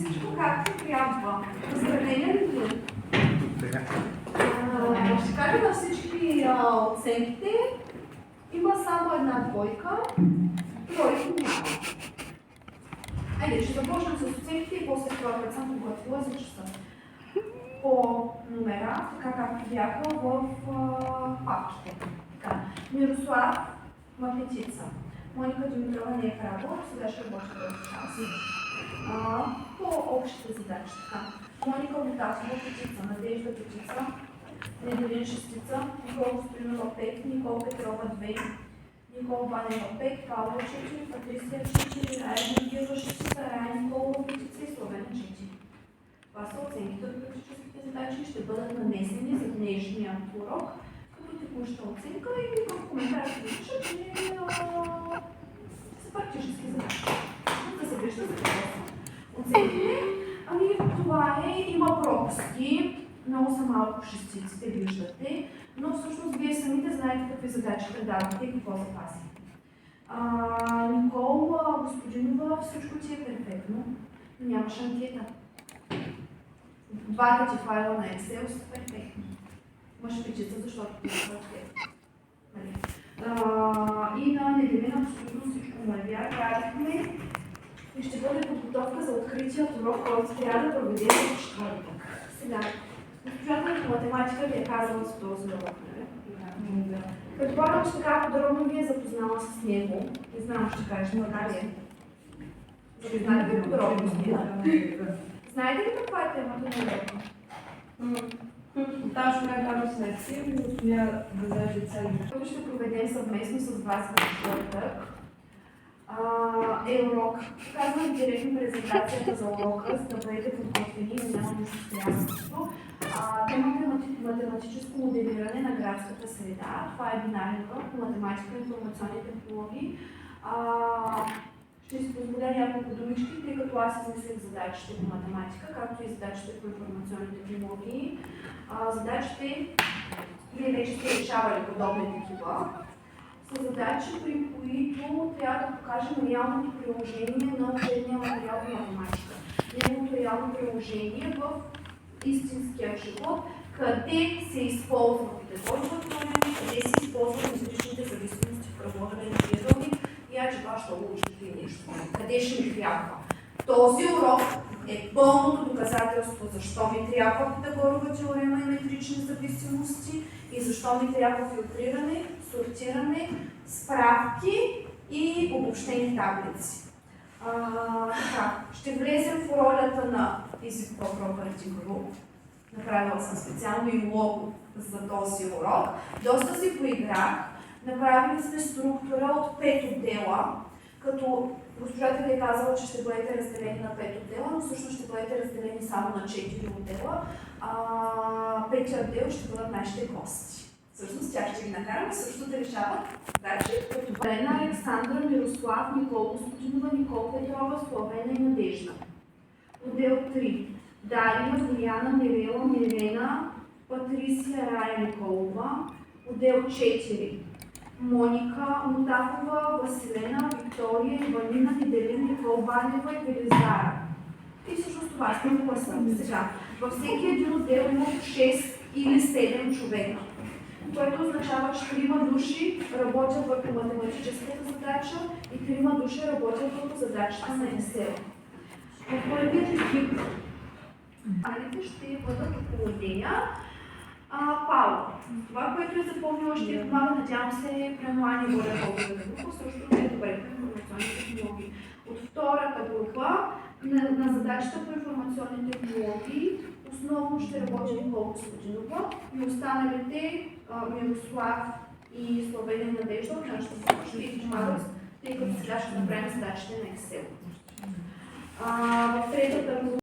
всичко както трябва. Поздравления ли? Ще кажа на всички оценките. Има само една двойка, тройка няма. Айде, ще започнем с оценките и после това, като съм подготвила за часа. По номера, така както бяха в папките. Така. Мирослав Матетица. Моника Димитрова не е правила, сега ще работи в тази. По общите задачи. Така. Моника Лутасова Петица, Надежда Петица, Неделин Шестица, Никола Стоинова 5, Никола Петрова 2, Никола Банева 5, Павла 4, Патрисия 4, Рая Георгиева 6, Рая Николова Петица и Словена 4. Това са оценките от практическите задачи, ще бъдат нанесени за днешния урок, като текуща оценка и в коментарите да пишат, че са практически задачи. Да се вижда за какво са оценките. Това има пропуски, много са малко шестиците, виждате, но всъщност вие самите знаете какви задачи предавате и какво запаси. Никола Господинова, всичко ти е перфектно, но нямаш анкета. Двата ти файла на Excel са перфектни. Имаш печица, защото ти е анкета. И на Неделина абсолютно всичко вървя. Радихме и ще бъде подготовка за откритият урок, който трябва да проведем в четвъртък. Сега, госпожата по математика ви е казала за този урок, нали? Предполагам, че така подробно ви е запознала с него. Не знам, ще кажеш, Наталия. Знаете ли подробности? Знаете ли каква е темата на урока? Там ще направим с лекция, но успя да заежда цели. Който ще проведем съвместно с вас в четвъртък е урок. Казвам директно презентацията за урока, за да бъдете подготвени и да нямаме състоянството. Темата е математическо моделиране на градската среда. Това е бинарен урок по математика и информационни технологии. Ще си позволя няколко думички, тъй като аз измислих задачите по математика, както и задачите по информационни технологии. Задачите, вие вече сте решавали подобни такива, са задачи, при които трябва да покажем реалното приложение на учебния материал по математика. Неговото реално приложение в истинския живот, къде се използва педагогиката, къде се използват метричните зависимости в правилния триъгълник и че това ще учите нещо. Къде ще ми трябва? Този урок е пълното доказателство защо ми трябва Питагорова теорема и метрични зависимости и защо ми трябва филтриране, сортиране, справки и обобщени таблици. Ще влезем в ролята на Easy Property Group. Направила съм специално и лого за този урок. Доста си поиграх. Направили сме структура от 5 отдела, като госпожата ви е казала, че ще бъдете разделени на 5 отдела, но всъщност ще бъдете разделени само на 4 отдела. 5 отдел ще бъдат нашите гости. Всъщност тя ще ги накараме също да решават задачи като Лена, Александър, Мирослав, Никола Господинова, Никола Петрова, Словена и Надежда. Отдел 3. Дария, Бояна, Мирела, Мирена, Патрисия, Рая, Николова. Отдел 4. Моника Мутафова, Василена, Виктория, Иванина, Неделина, Никола Банева и Велизара. И всъщност това сме класа. Сега, във всеки един отдел има 6 или 7 човека, което означава, че 3 души работят върху математическата задача и 3 души работят върху задачата на Excel. В първият екип ще бъдат около нея. Павло. Това, което е запомнила, ще помага, надявам се, при онлайн и волейболната група, също е добре по информационни технологии. От втората група на задачата по информационни технологии основно ще работи Никола Господинова и останалите Мирослав и Словения Надежда от нашата група ще ви помагат, тъй като сега ще направим задачите на Excel. В третата група